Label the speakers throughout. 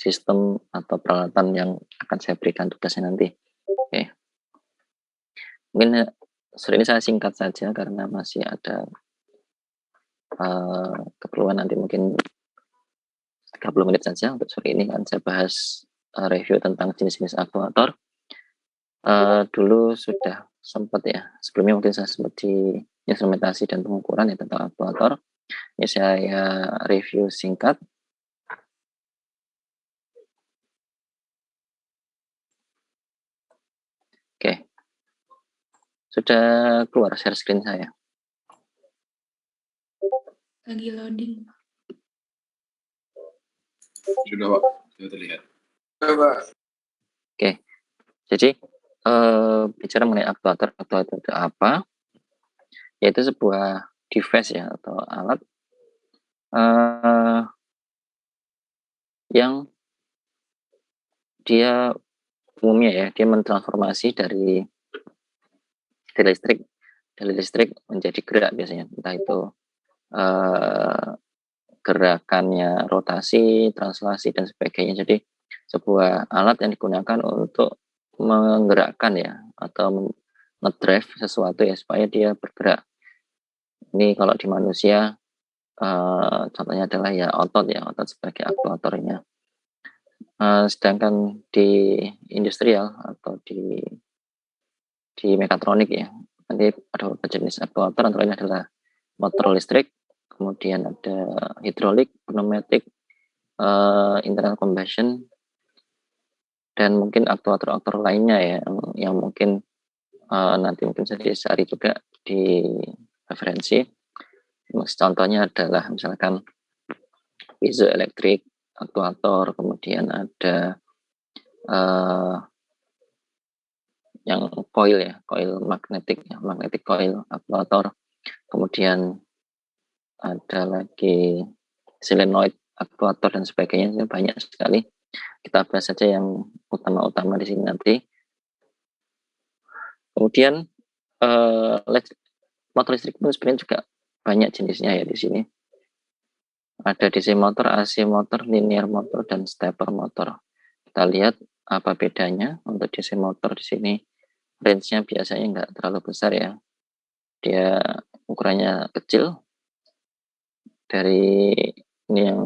Speaker 1: sistem atau peralatan yang akan saya berikan tugasnya nanti. Oke. Mungkin sore ini saya singkat saja karena masih ada keperluan nanti mungkin 30 menit saja untuk sore ini kan saya bahas review tentang jenis-jenis aktuator. Dulu sudah sempat ya, sebelumnya mungkin saya sempat di instrumentasi dan pengukuran ya tentang aktuator. Ini saya review singkat. Oke. Sudah keluar share screen saya.
Speaker 2: Lagi loading.
Speaker 3: Sudah, Pak. Sudah terlihat.
Speaker 1: Oke. Jadi bicara mengenai aktuator itu apa? Yaitu sebuah device ya atau alat yang dia umumnya ya dia mentransformasi dari listrik menjadi gerak biasanya, entah itu gerakannya rotasi, translasi dan sebagainya. Jadi sebuah alat yang digunakan untuk menggerakkan ya atau ngedrive sesuatu ya supaya dia bergerak. Ini kalau di manusia contohnya adalah ya otot sebagai aktuatornya. Sedangkan di industrial atau di mekatronik ya, nanti ada beberapa jenis aktuator, antara lain adalah motor listrik, kemudian ada hidrolik, pneumatik, internal combustion, dan mungkin aktuator lainnya ya yang mungkin nanti mungkin saya cari juga di referensi. Contohnya adalah misalkan piezoelektrik aktuator, kemudian ada yang coil ya, coil magnetic coil aktuator, kemudian ada lagi solenoid aktuator dan sebagainya, banyak sekali. Kita bahas saja yang utama-utama di sini nanti. Kemudian motor listrik pun sebenarnya juga banyak jenisnya ya di sini. Ada DC motor, AC motor, linear motor, dan stepper motor. Kita lihat apa bedanya. Untuk DC motor di sini range-nya biasanya nggak terlalu besar ya. Dia ukurannya kecil. Dari ini yang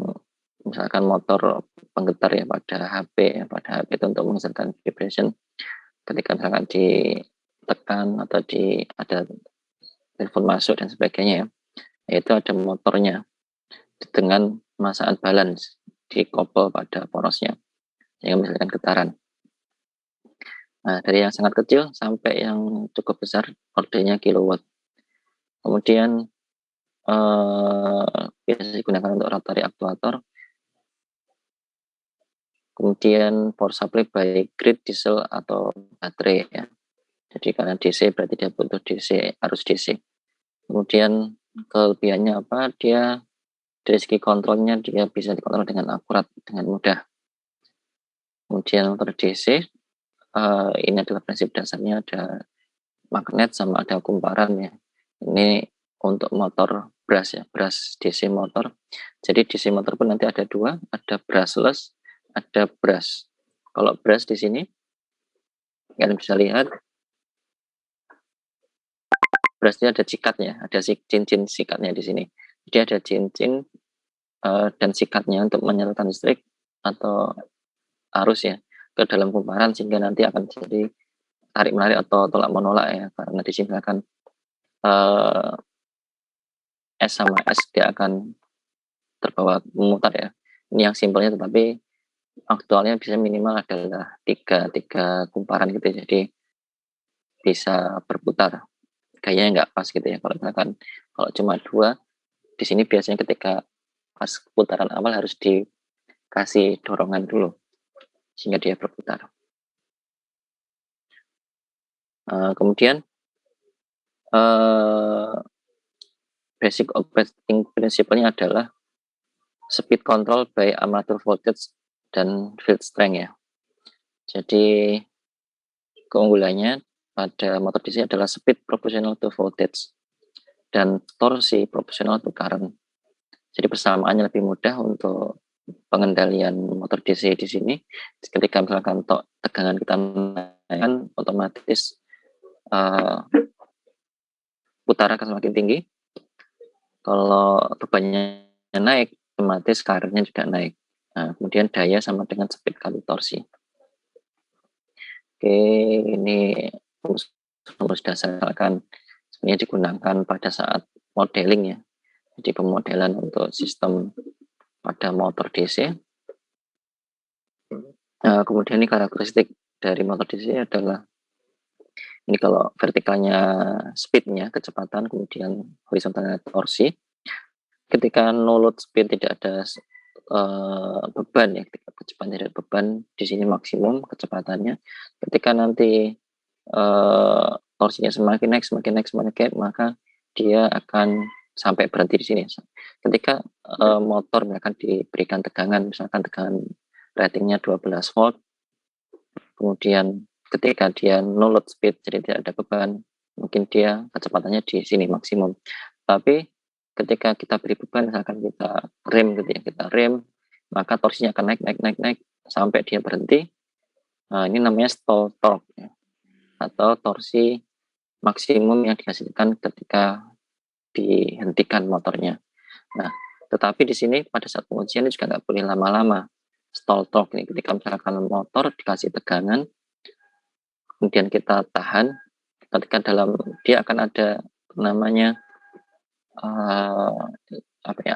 Speaker 1: misalkan motor penggetar ya pada HP itu untuk menghasilkan vibration ketika misalkan ditekan atau ada telepon masuk dan sebagainya ya, itu ada motornya dengan masaan balance dikopel pada porosnya sehingga menghasilkan getaran. Nah, dari yang sangat kecil sampai yang cukup besar ordernya kilowatt. Kemudian biasa digunakan untuk rotary aktuator. Kemudian power supply by grid, diesel atau baterai ya. Jadi karena DC berarti dia butuh DC, arus DC. Kemudian kelebihannya apa? Dia dari segi kontrolnya dia bisa dikontrol dengan akurat, dengan mudah. Kemudian motor DC ini adalah prinsip dasarnya, ada magnet sama ada kumparan ya. Ini untuk motor brush ya, brush DC motor. Jadi DC motor pun nanti ada dua, ada brushless, ada brush. Kalau brush di sini kalian bisa lihat brushnya ada cikatnya, ada cincin sikatnya di sini. Jadi ada cincin dan sikatnya untuk menyalurkan listrik atau arus ya ke dalam kumparan sehingga nanti akan jadi tarik menarik atau tolak menolak ya, karena di sini akan S sama S dia akan terbawa memutar ya. Ini yang simpelnya, tetapi aktualnya bisa minimal adalah tiga kumparan gitu ya. Jadi bisa berputar, gayanya nggak pas gitu ya. Kalau misalkan kalau cuma dua, di sini biasanya ketika pas putaran awal harus dikasih dorongan dulu sehingga dia berputar. Kemudian basic operating principle-nya adalah speed control by armature voltage dan field strength ya. Jadi keunggulannya pada motor DC adalah speed proportional to voltage dan torsi proportional to current. Jadi persamaannya lebih mudah untuk pengendalian motor DC di sini. Ketika misalkan tegangan kita naikkan, otomatis putaran akan semakin tinggi. Kalau bebannya naik, otomatis karirnya juga naik. Nah, kemudian daya sama dengan speed kali torsi. Oke, ini rumus dasar akan sebenarnya digunakan pada saat modeling ya. Jadi pemodelan untuk sistem pada motor DC. Nah, kemudian ini karakteristik dari motor DC adalah ini kalau vertikalnya speednya kecepatan, kemudian horizontalnya torsi. Ketika no load speed tidak ada beban ya, ketika kecepatan tidak ada beban, di sini maksimum kecepatannya. Ketika nanti torsinya semakin naik, maka dia akan sampai berhenti di sini. Ketika motor akan diberikan tegangan, misalkan tegangan ratingnya 12 volt, kemudian ketika dia no load speed, jadi tidak ada beban, mungkin dia kecepatannya di sini maksimum. Tapi ketika kita beri beban, misalkan kita rem gitu ya, kita rem, maka torsinya akan naik sampai dia berhenti. Nah, ini namanya stall torque ya, atau torsi maksimum yang dihasilkan ketika dihentikan motornya. Nah, tetapi di sini pada saat pengujian ini juga nggak boleh lama-lama. Stall torque ini ketika misalkan motor dikasih tegangan, kemudian kita tahan, ketika dia akan ada namanya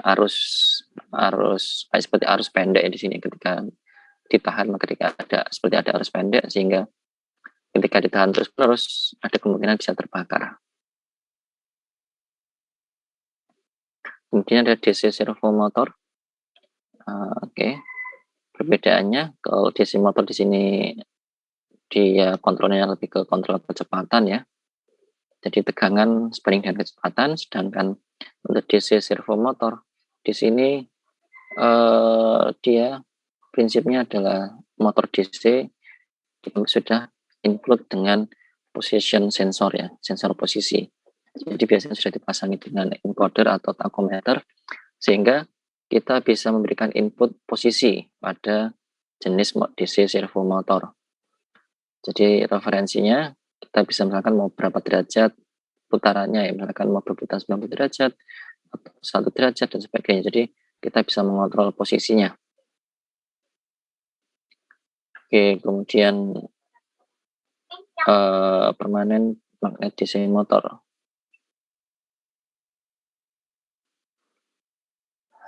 Speaker 1: arus seperti arus pendek di sini. Ketika ditahan maka seperti ada arus pendek, sehingga ketika ditahan terus ada kemungkinan bisa terbakar. Kemudian ada DC servo motor. Oke. Perbedaannya, kalau DC motor di sini dia kontrolnya lebih ke kontrol kecepatan ya. Jadi tegangan sebanding dengan kecepatan, sedangkan untuk DC servo motor di sini dia prinsipnya adalah motor DC sudah include dengan position sensor ya, sensor posisi. Jadi biasanya sudah dipasangi dengan encoder atau tachometer, sehingga kita bisa memberikan input posisi pada jenis DC servo motor. Jadi referensinya kita bisa misalkan mau berapa derajat putarannya ya, misalkan mau berputar 90 derajat atau 1 derajat dan sebagainya. Jadi kita bisa mengontrol posisinya. Oke, kemudian permanen magnet DC motor.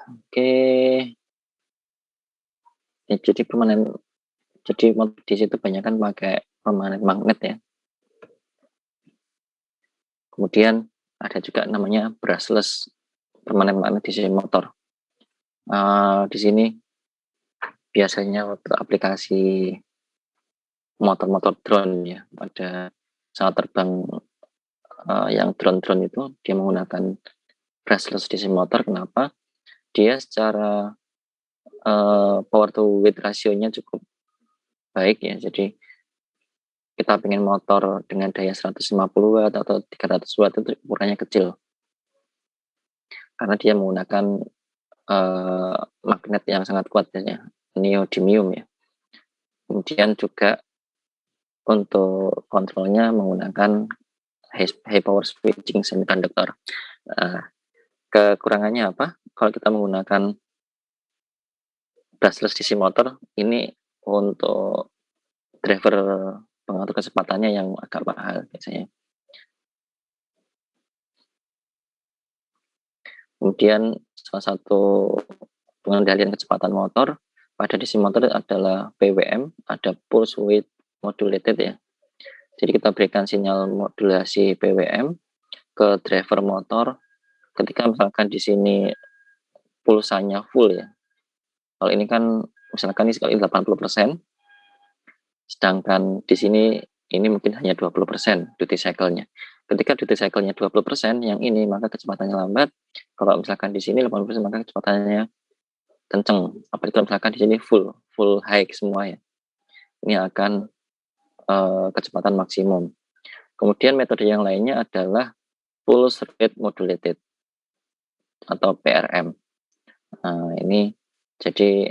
Speaker 1: Oke, ya, jadi motor DC itu banyak kan pakai permanen magnet ya. Kemudian ada juga namanya brushless permanen magnet DC motor. Di sini biasanya untuk aplikasi motor-motor drone ya, pada saat terbang yang drone-drone itu dia menggunakan brushless DC motor. Kenapa? Dia secara power to weight rasionya cukup baik ya. Jadi kita pengen motor dengan daya 150 watt atau 300 watt itu ukurannya kecil, karena dia menggunakan magnet yang sangat kuat ya, neodymium ya. Kemudian juga untuk kontrolnya menggunakan high power switching semiconductor. Kekurangannya apa? Kalau kita menggunakan brushless DC motor, ini untuk driver pengatur kecepatannya yang agak mahal biasanya. Kemudian salah satu pengendalian kecepatan motor pada DC motor adalah PWM, ada pulse width modulated ya. Jadi kita berikan sinyal modulasi PWM ke driver motor ketika misalkan di sini pulsanya full ya. Kalau ini kan misalkan ini sekali 80%, sedangkan di sini ini mungkin hanya 20% duty cycle-nya. Ketika duty cycle-nya 20% yang ini, maka kecepatannya lambat. Kalau misalkan di sini 80%, maka kecepatannya kenceng. Apalagi kalau misalkan di sini full high semua ya. Ini akan kecepatan maksimum. Kemudian metode yang lainnya adalah pulse rate modulated atau PRM. Nah, ini Jadi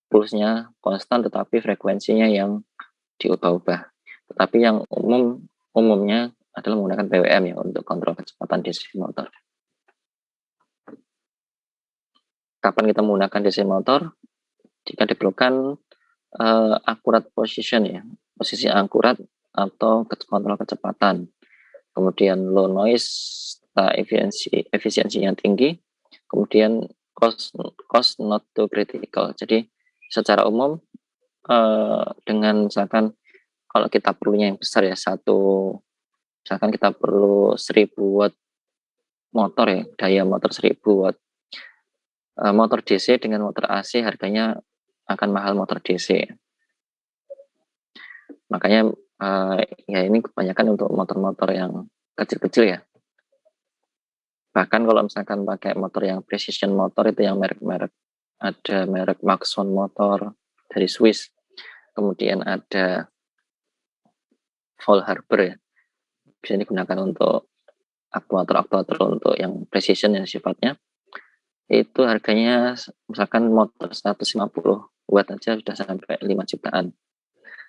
Speaker 1: pulsnya konstan tetapi frekuensinya yang diubah-ubah. Tetapi yang umumnya adalah menggunakan PWM ya untuk kontrol kecepatan DC motor. Kapan kita menggunakan DC motor? Jika diperlukan akurat position ya, posisi akurat atau kontrol kecepatan. Kemudian low noise, efisiensi yang tinggi, kemudian cost not too critical. Jadi secara umum dengan misalkan kalau kita perlunya yang besar ya, misalkan kita perlu 1000 watt motor ya, daya motor 1000 watt. Motor DC dengan motor AC harganya akan mahal motor DC. Makanya ya ini kebanyakan untuk motor-motor yang kecil-kecil ya. Bahkan kalau misalkan pakai motor yang precision motor itu yang merek-merek, ada merek Maxon motor dari Swiss, kemudian ada Fall Harbor ya, bisa digunakan untuk aktuator untuk yang precision yang sifatnya itu harganya misalkan motor 150 watt aja sudah sampai 5 jutaan.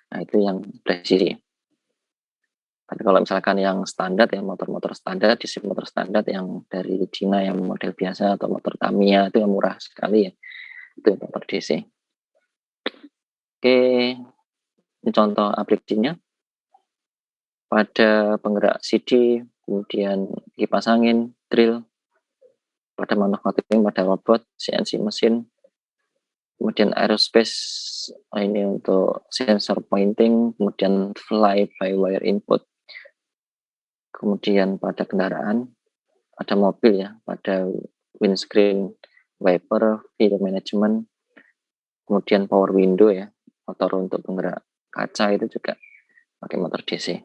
Speaker 1: Nah itu yang presisi. Tapi kalau misalkan yang standar ya motor-motor standar, DC motor standar yang dari Cina yang model biasa atau motor Tamiya itu yang murah sekali ya, itu motor DC. Oke, ini contoh aplikasinya. Pada penggerak CD, kemudian kipas angin, drill, pada manufacturing, pada robot, CNC mesin, kemudian aerospace, ini untuk sensor pointing, kemudian fly by wire input, kemudian pada kendaraan, ada mobil ya, pada windscreen wiper, wheel management, kemudian power window ya, motor untuk penggerak kaca itu juga pakai motor DC.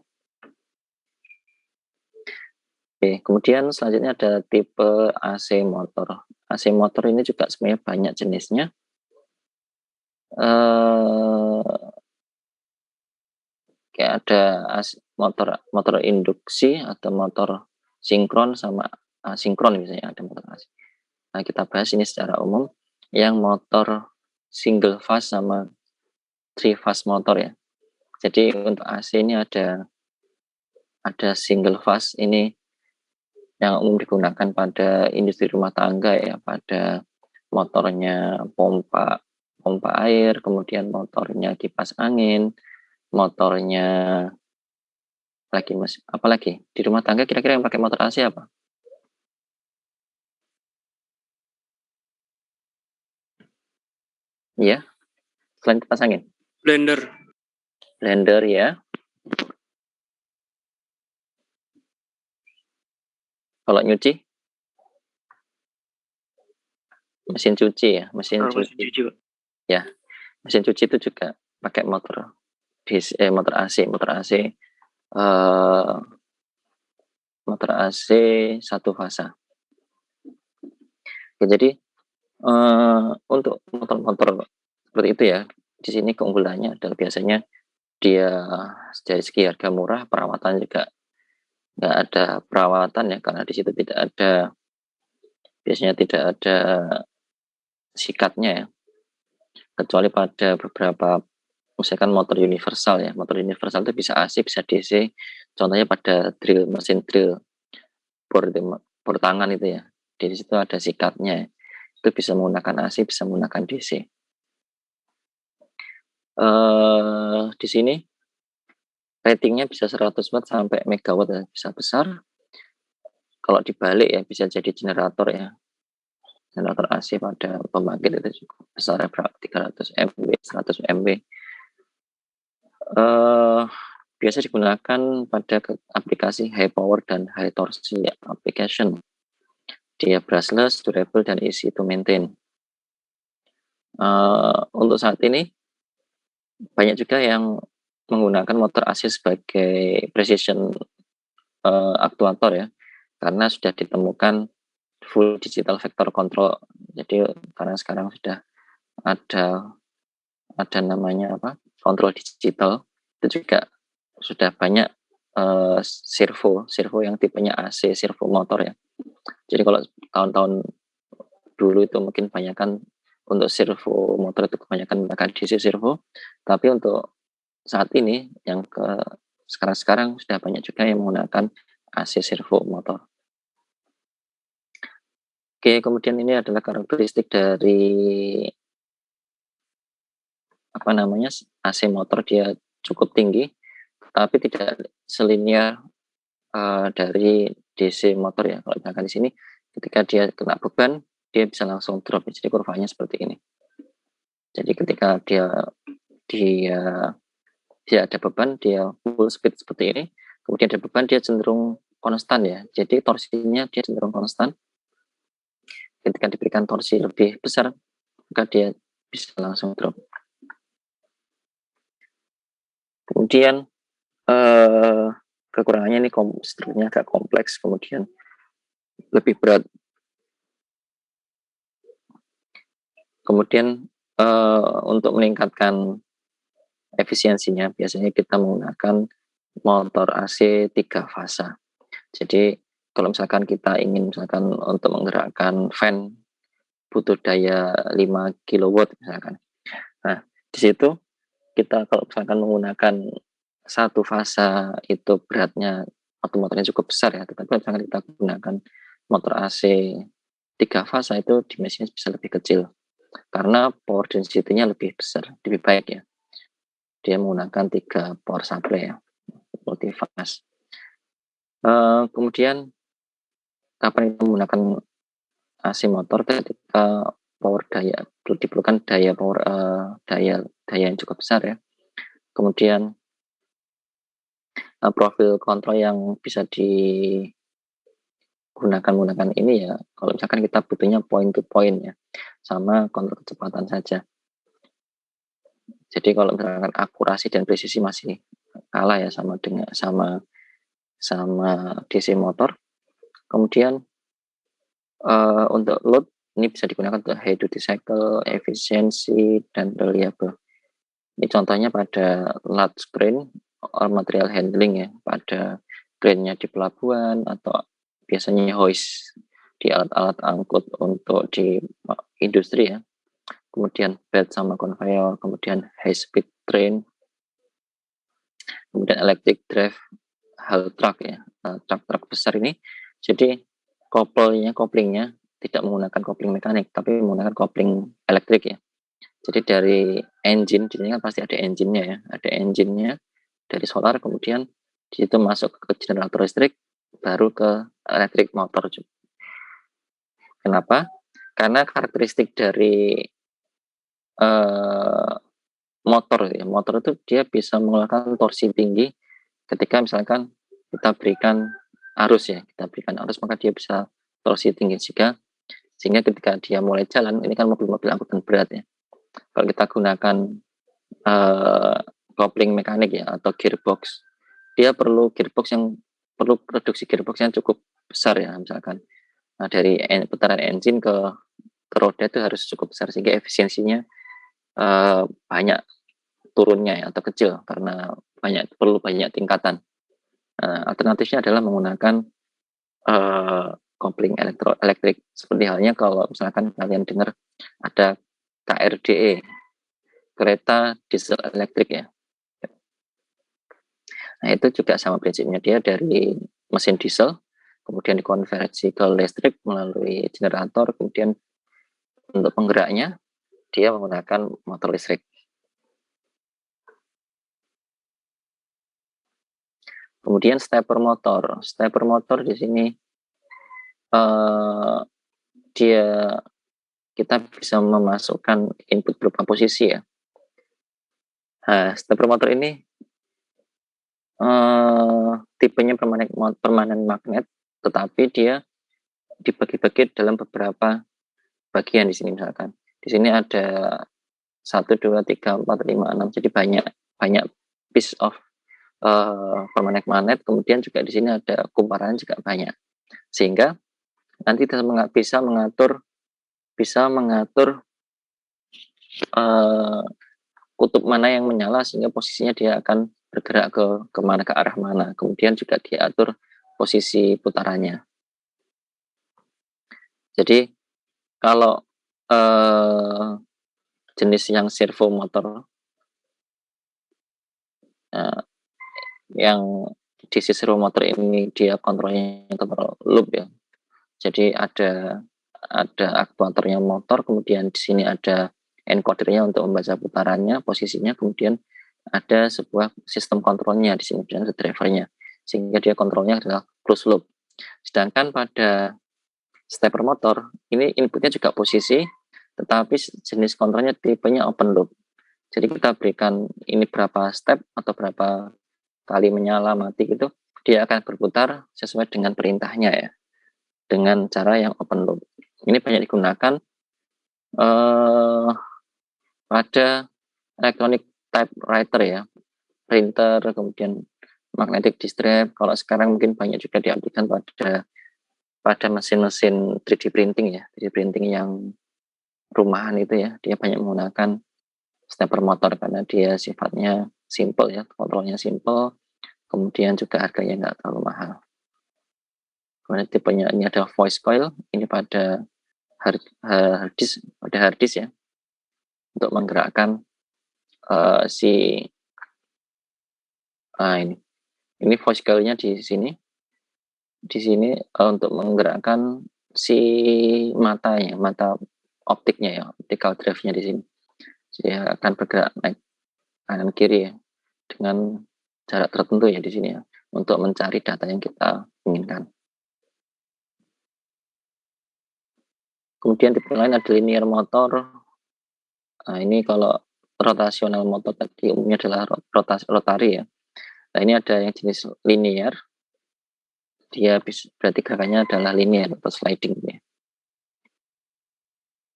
Speaker 1: Oke, kemudian selanjutnya ada tipe AC motor. AC motor ini juga sebenarnya banyak jenisnya. Kayak ada motor induksi atau motor sinkron sama asinkron misalnya ada motor AC. Nah kita bahas ini secara umum yang motor single fast sama three fast motor ya. Jadi untuk AC ini ada single fast ini yang umum digunakan pada industri rumah tangga ya, pada motornya pompa air, kemudian motornya kipas angin, motornya apalagi di rumah tangga kira-kira yang pakai motor AC apa? Iya, selain kipas angin. Blender ya. Kalau nyuci? Mesin cuci ya, mesin cuci. Ya, mesin cuci itu juga pakai motor AC, motor AC satu fasa. Ya, jadi untuk motor-motor seperti itu ya, di sini keunggulannya adalah biasanya dia dari segi harga murah, perawatan juga nggak ada perawatan ya, karena di situ biasanya tidak ada sikatnya ya, kecuali pada beberapa misalkan motor universal ya, motor universal itu bisa AC bisa DC, contohnya pada mesin drill bor tangan itu ya, di situ ada sikatnya, itu bisa menggunakan AC bisa menggunakan DC. Di sini ratingnya bisa 100 watt sampai megawatt ya, bisa besar. Kalau dibalik ya bisa jadi generator ya, generator AC pada pembangkit itu cukup besar ya, 300 MW, 100 MW. Biasa digunakan pada aplikasi high power dan high torsi application. Dia brushless, durable, dan easy to maintain. Untuk saat ini banyak juga yang menggunakan motor AC sebagai precision aktuator ya, karena sudah ditemukan full digital vector control. Jadi karena sekarang sudah ada namanya kontrol digital, itu juga sudah banyak servo yang tipenya AC, servo motor ya. Jadi kalau tahun-tahun dulu itu mungkin banyak kan untuk servo motor itu kebanyakan menggunakan DC servo, tapi untuk saat ini yang sekarang sudah banyak juga yang menggunakan AC servo motor. Oke, kemudian ini adalah karakteristik dari AC motor. Dia cukup tinggi, tapi tidak selinier dari DC motor ya. Kalau misalkan di sini ketika dia kena beban, dia bisa langsung drop. Jadi kurvanya seperti ini. Jadi ketika dia ada beban, dia full speed seperti ini. Kemudian ada beban, dia cenderung konstan ya. Jadi torsinya dia cenderung konstan. Ketika diberikan torsi lebih besar, maka dia bisa langsung drop. Kemudian kekurangannya ini strukturnya agak kompleks, kemudian lebih berat. Kemudian untuk meningkatkan efisiensinya, biasanya kita menggunakan motor AC 3 fasa. Jadi kalau misalkan kita ingin untuk menggerakkan fan butuh daya 5 kW misalkan. Nah, di situ kita kalau misalkan menggunakan satu fasa itu beratnya atau motornya cukup besar ya, tetapi kalau misalkan kita gunakan motor AC 3 fasa itu dimensinya bisa lebih kecil karena power density-nya lebih besar, lebih baik ya. Dia menggunakan 3 power supply ya, multifase. Kemudian kapan kita menggunakan AC motor ketika diperlukan daya yang cukup besar ya. Kemudian profil kontrol yang bisa digunakan ini ya, kalau misalkan kita butuhnya point to point ya, sama kontrol kecepatan saja. Jadi kalau misalkan akurasi dan presisi masih kalah ya sama DC motor. Kemudian untuk load ini bisa digunakan untuk high duty cycle, efisiensi, dan reliable. Ini contohnya pada large crane or material handling ya, pada crane-nya di pelabuhan atau biasanya hoist di alat-alat angkut untuk di industri ya. Kemudian bed sama conveyor, kemudian high speed train, kemudian electric drive haul truck ya, truk besar ini. Jadi couplingnya tidak menggunakan coupling mekanik, tapi menggunakan coupling elektrik ya. Jadi dari engine, di sini kan pasti ada engine-nya ya, ada engine-nya dari solar, kemudian di situ masuk ke generator listrik, baru ke electric motor. Kenapa? Karena karakteristik dari motor itu dia bisa mengeluarkan torsi tinggi ketika misalkan kita berikan arus maka dia bisa torsi tinggi sehingga ketika dia mulai jalan, ini kan mobil-mobil angkutan berat ya, kalau kita gunakan coupling mekanik ya atau gearbox, dia perlu produksi gearbox yang cukup besar ya, misalkan dari putaran engine ke roda itu harus cukup besar sehingga efisiensinya banyak turunnya ya, atau kecil karena perlu banyak tingkatan. Alternatifnya adalah menggunakan coupling elektrik, seperti halnya kalau misalkan kalian dengar ada KRDE, kereta diesel elektrik ya. Nah, itu juga sama prinsipnya, dia dari mesin diesel kemudian dikonversi ke listrik melalui generator, kemudian untuk penggeraknya dia menggunakan motor listrik. Kemudian stepper motor di sini kita bisa memasukkan input berupa posisi ya. Nah, stepper motor ini tipenya permanen magnet, tetapi dia dibagi-bagi dalam beberapa bagian di sini misalkan. Di sini ada 1, 2, 3, 4, 5, 6, jadi banyak piece of permanen magnet. Kemudian juga di sini ada kumparan juga banyak, sehingga nanti kita bisa mengatur kutub mana yang menyala, sehingga posisinya dia akan bergerak ke arah mana. Kemudian juga diatur posisi putarannya. Jadi kalau jenis yang servo motor, yang DC servo motor ini dia kontrolnya interval loop ya. Jadi ada aktuatornya motor, kemudian di sini ada encodernya untuk membaca putarannya, posisinya, kemudian ada sebuah sistem kontrolnya di sini dan drivernya, sehingga dia kontrolnya adalah closed loop. Sedangkan pada stepper motor ini inputnya juga posisi, tetapi jenis kontrolnya tipenya open loop. Jadi kita berikan ini berapa step atau berapa kali menyala mati gitu, dia akan berputar sesuai dengan perintahnya ya, dengan cara yang open loop. Ini banyak digunakan pada electronic typewriter ya, printer, kemudian magnetic disk drive. Kalau sekarang mungkin banyak juga diaplikasikan pada mesin-mesin 3D printing ya, 3D printing yang rumahan itu ya, dia banyak menggunakan stepper motor karena dia sifatnya simple ya, kontrolnya simple, kemudian juga harganya nggak terlalu mahal. Kemudian tipenya ini ada voice coil, ini pada hard disk ya, untuk menggerakkan ini voice coilnya di sini untuk menggerakkan si mata optiknya ya, optical drive-nya di sini. Jadi akan bergerak naik kanan kiri ya, dengan jarak tertentu ya di sini ya, untuk mencari data yang kita inginkan. Kemudian tipe lain ada linear motor. Nah, ini kalau rotasional motor tadi umumnya adalah rotari ya. Nah, ini ada yang jenis linear. Dia berarti gerakannya adalah linear atau sliding ya.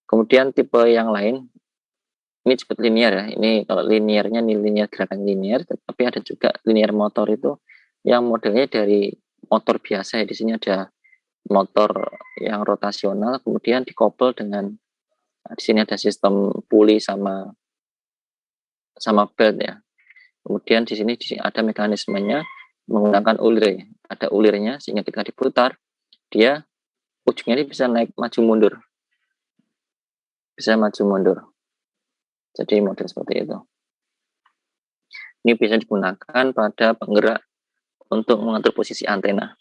Speaker 1: Kemudian tipe yang lain, ini disebut linear ya. Ini kalau linearnya ini linear, gerakan linear, tetapi ada juga linear motor itu yang modelnya dari motor biasa ya. Di sini ada motor yang rotasional, kemudian dikoppel dengan di sini ada sistem puli sama belt ya. Kemudian di sini ada mekanismenya menggunakan ulir ya. Ada ulirnya sehingga ketika diputar dia ujungnya ini bisa naik maju mundur. Bisa maju mundur. Jadi model seperti itu. Ini bisa digunakan pada penggerak untuk mengatur posisi antena.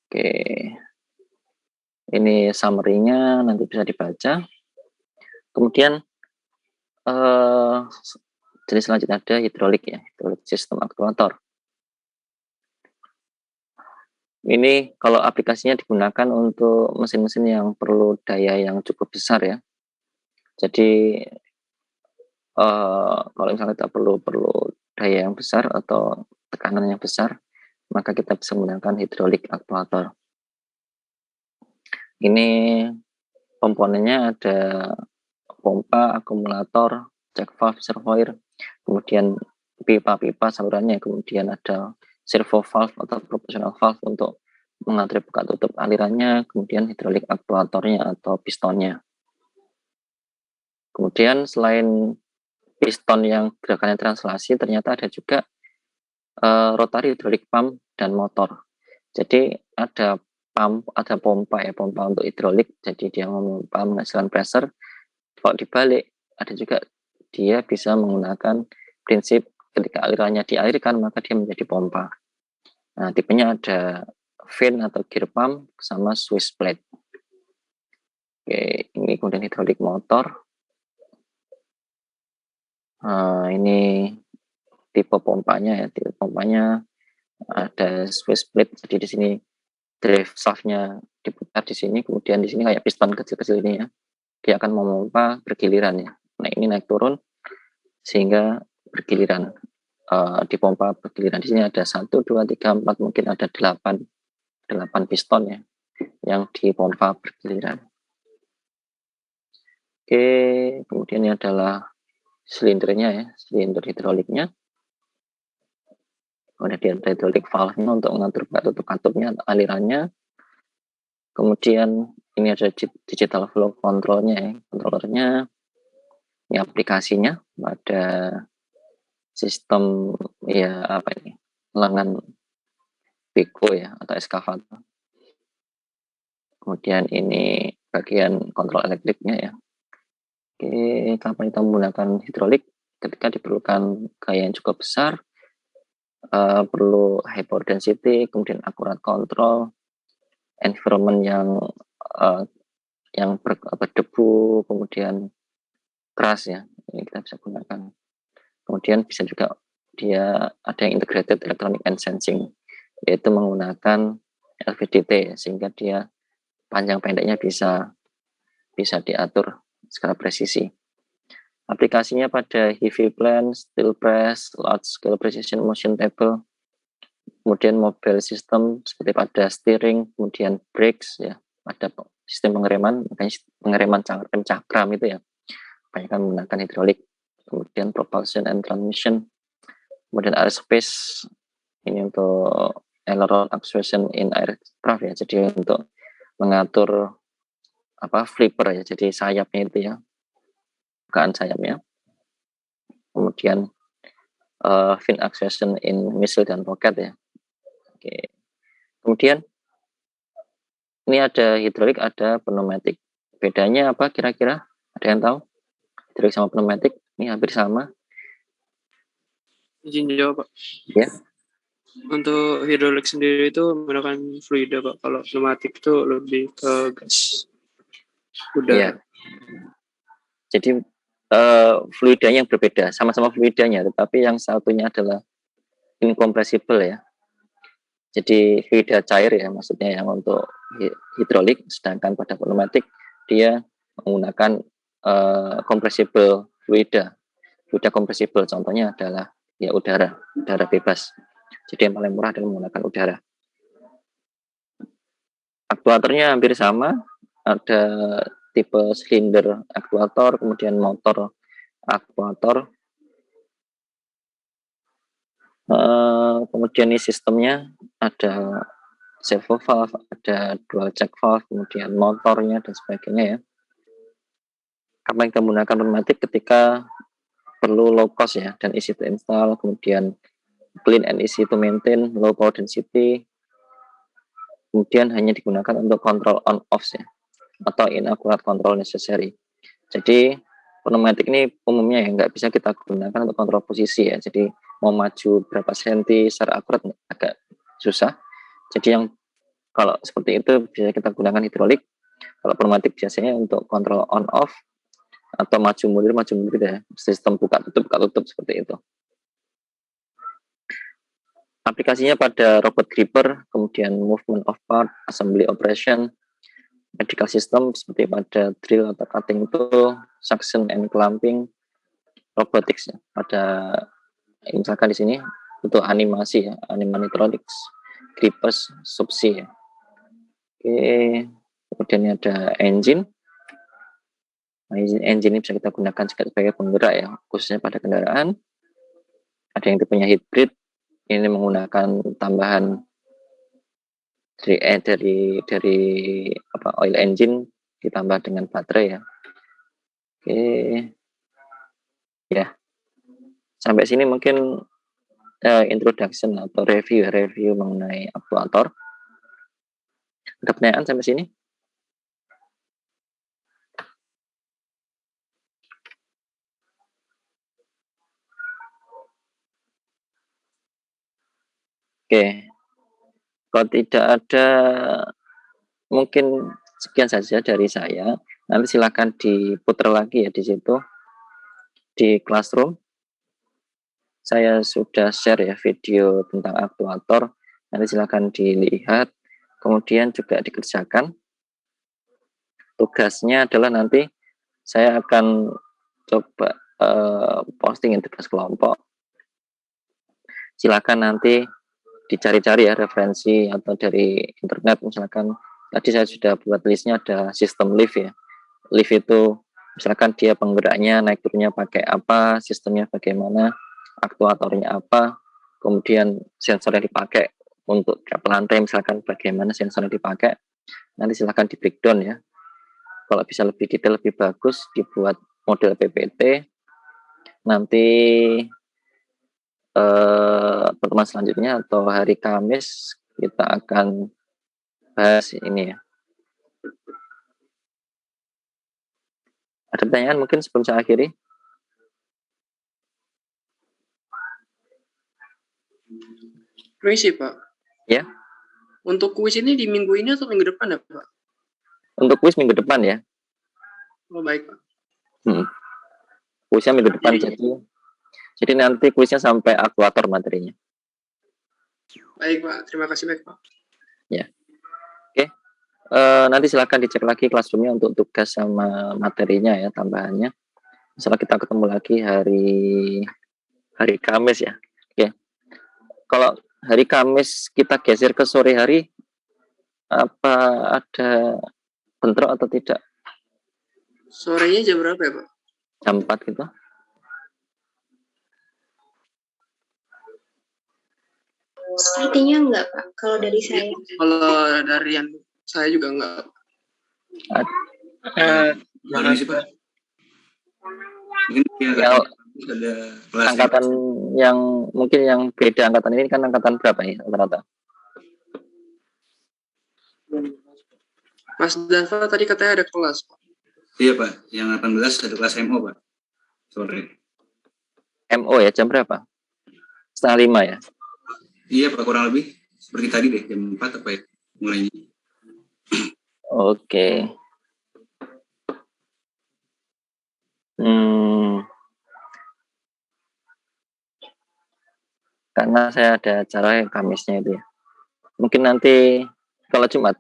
Speaker 1: Oke. Ini summary-nya nanti bisa dibaca. Kemudian jenis selanjutnya ada hidrolik ya, hidrolik sistem aktuator. Ini kalau aplikasinya digunakan untuk mesin-mesin yang perlu daya yang cukup besar ya. Jadi kalau misalnya kita perlu daya yang besar atau tekanan yang besar, maka kita bisa menggunakan hidrolik aktuator. Ini komponennya ada pompa, akumulator, check valve, reservoir, kemudian pipa-pipa salurannya, kemudian ada servo valve atau proportional valve untuk mengatur buka tutup alirannya, kemudian hidrolik aktuatornya atau pistonnya. Kemudian selain piston yang gerakannya translasi, ternyata ada juga rotary hidrolik pump dan motor. Jadi ada pompa ya, pompa untuk hidrolik, jadi dia memompa menghasilkan pressure. Kalau dibalik, ada juga dia bisa menggunakan prinsip ketika alirannya dialirkan, maka dia menjadi pompa. Nah, tipenya ada fin atau gear pump sama Swiss plate. Oke, ini kemudian hidrolik motor. Ini tipe pompanya ya, tipe pompanya ada Swiss plate. Jadi di sini drive shaft-nya diputar di sini, kemudian di sini kayak piston kecil-kecil ini ya, dia akan memompa bergiliran ya. Nah, ini naik turun sehingga bergiliran, dipompa bergiliran. Di sini ada 1, 2, 3, 4, mungkin ada 8 piston ya yang dipompa bergiliran. Oke, kemudian ini adalah silindernya ya, silinder hidroliknya. Kemudian ada hidrolik valve-nya untuk mengatur tutup katupnya, alirannya. Kemudian ini ada digital flow controlnya ya, controllernya. Ini aplikasinya pada sistem ya apa ini, lengan beko ya atau eskavator. Kemudian ini bagian kontrol elektriknya ya. Oke, kapan kita menggunakan hidrolik? Ketika diperlukan gaya yang cukup besar, perlu high power density, kemudian akurat kontrol, environment yang berdebu, kemudian keras ya, ini kita bisa gunakan. Kemudian bisa juga dia ada yang integrated electronic and sensing, yaitu menggunakan LVDT sehingga dia panjang pendeknya bisa diatur secara presisi. Aplikasinya pada heavy plan, steel press, large scale precision motion table, kemudian mobile system seperti pada steering, kemudian brakes ya, ada sistem pengereman, makanya pengereman cakram itu ya, banyak menggunakan hidrolik. Kemudian propulsion and transmission, kemudian aerospace ini untuk aileron actuation in aircraft ya, jadi untuk mengatur flipper ya, jadi sayapnya itu ya, bukaan sayapnya. Kemudian fin actuation in missile dan roket ya. Oke. Kemudian ini ada hidrolik, ada pneumatik. Bedanya apa kira-kira? Ada yang tahu? Hidrolik sama pneumatik ini hampir sama.
Speaker 4: Izin jawab, Pak.
Speaker 1: Ya.
Speaker 4: Untuk hidrolik sendiri itu menggunakan fluida, Pak. Kalau pneumatik itu lebih ke gas udara.
Speaker 1: Ya. Jadi fluidanya yang berbeda, sama-sama fluidanya, tetapi yang satunya adalah incompressible ya. Jadi fluida cair ya, maksudnya yang untuk hidrolik, sedangkan pada pneumatik dia menggunakan compressible fluida compressible. Contohnya adalah ya udara bebas. Jadi yang paling murah adalah menggunakan udara. Aktuatornya hampir sama, ada tipe silinder aktuator, kemudian motor aktuator. Kemudian ini sistemnya ada servo valve, ada dual check valve, kemudian motornya dan sebagainya ya. Kapan kita menggunakan pneumatik? Ketika perlu low cost ya, dan easy to install, kemudian clean and easy to maintain, low power density, kemudian hanya digunakan untuk kontrol on off ya, atau inaccurate control necessary. Jadi pneumatik ini umumnya ya nggak bisa kita gunakan untuk kontrol posisi ya, jadi mau maju berapa senti secara akurat agak susah. Jadi yang kalau seperti itu bisa kita gunakan hidrolik. Kalau pneumatik biasanya untuk kontrol on off atau maju mundur ya, sistem buka tutup seperti itu. Aplikasinya pada robot gripper, kemudian movement of part, assembly operation, medical system seperti pada drill atau cutting tool, suction and clamping, robotics ya. Pada misalkan di sini untuk animasi ya, animatronics, grippers, subsea ya. Oke, kemudian ada engine. Nah, engine ini bisa kita gunakan sebagai penggerak ya, khususnya pada kendaraan. Ada yang tipenya hybrid, ini menggunakan tambahan dari oil engine ditambah dengan baterai ya. Oke, ya. Sampai sini mungkin introduction atau review mengenai aktuator. Ada pertanyaan sampai sini? Oke, kalau tidak ada, mungkin sekian saja dari saya. Nanti silakan diputar lagi ya di situ di Classroom. Saya sudah share ya video tentang aktuator. Nanti silakan dilihat, kemudian juga dikerjakan. Tugasnya adalah nanti saya akan coba posting tugas kelompok. Silakan nanti dicari-cari ya referensi atau dari internet. Misalkan tadi saya sudah buat listnya, ada sistem lift ya. Lift itu misalkan dia penggeraknya naik turunnya pakai apa, sistemnya bagaimana, aktuatornya apa, kemudian sensor yang dipakai untuk tiap lantai misalkan bagaimana sensor yang dipakai. Nanti silakan di breakdown ya. Kalau bisa lebih detail lebih bagus dibuat model PPT. Nanti pertemuan selanjutnya atau hari Kamis kita akan bahas ini ya. Ada pertanyaan mungkin sebelum saya akhiri?
Speaker 4: Permisi, Pak.
Speaker 1: Ya.
Speaker 4: Untuk kuis ini di minggu ini atau minggu depan ya, Pak?
Speaker 1: Untuk kuis minggu depan ya.
Speaker 4: Oh, baik, Pak.
Speaker 1: Kuisnya minggu depan, jadi nanti kuisnya sampai akuator materinya.
Speaker 4: Baik, Pak. Terima kasih, baik, Pak.
Speaker 1: Ya. Oke. Nanti silakan dicek lagi classroomnya untuk tugas sama materinya ya, tambahannya. Misalnya kita ketemu lagi hari Kamis ya. Oke. Kalau hari Kamis kita geser ke sore hari, apa ada bentrok atau tidak?
Speaker 4: Sorenya jam berapa ya, Pak?
Speaker 1: Jam 4 gitu.
Speaker 2: Sepertinya enggak, Pak. Kalau dari saya.
Speaker 4: Kalau dari yang saya juga enggak.
Speaker 3: Gimana sih, Pak? Mungkin
Speaker 1: Ya,
Speaker 3: ada kelas
Speaker 1: angkatan yang mungkin yang beda angkatan ini kan angkatan berapa ya rata-rata?
Speaker 4: Mas Dava tadi katanya ada kelas, Pak.
Speaker 3: Iya, Pak. Yang 18 ada kelas MO, Pak. Sore.
Speaker 1: MO ya, jam berapa? 4:30 ya?
Speaker 3: Iya, Pak. Kurang lebih seperti tadi deh, jam 4 apa ya mulainya.
Speaker 1: Oke. Karena saya ada acara yang Kamisnya itu ya. Mungkin nanti kalau Jumat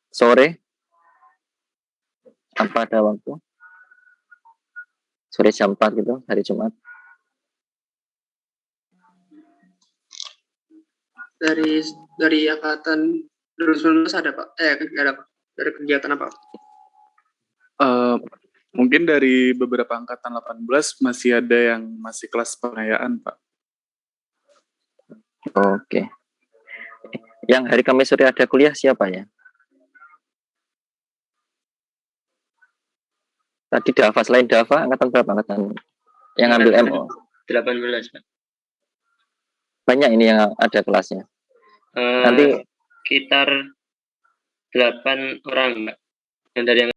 Speaker 1: sore apa ada waktu? Sore jam 4 gitu, hari Jumat.
Speaker 4: Dari angkatan 2019 ada, Pak? Ada, Pak. Dari kegiatan apa?
Speaker 5: Mungkin dari beberapa angkatan 18 masih ada yang masih kelas pengayaan, Pak.
Speaker 1: Oke. Yang hari Kamis sore ada kuliah siapa ya? Tadi Dava, selain Dava, angkatan berapa angkatan yang ambil MO?
Speaker 6: 18, Pak.
Speaker 1: Banyak ini yang ada kelasnya. Nanti
Speaker 6: sekitar 8 orang, Pak. Yang dari yang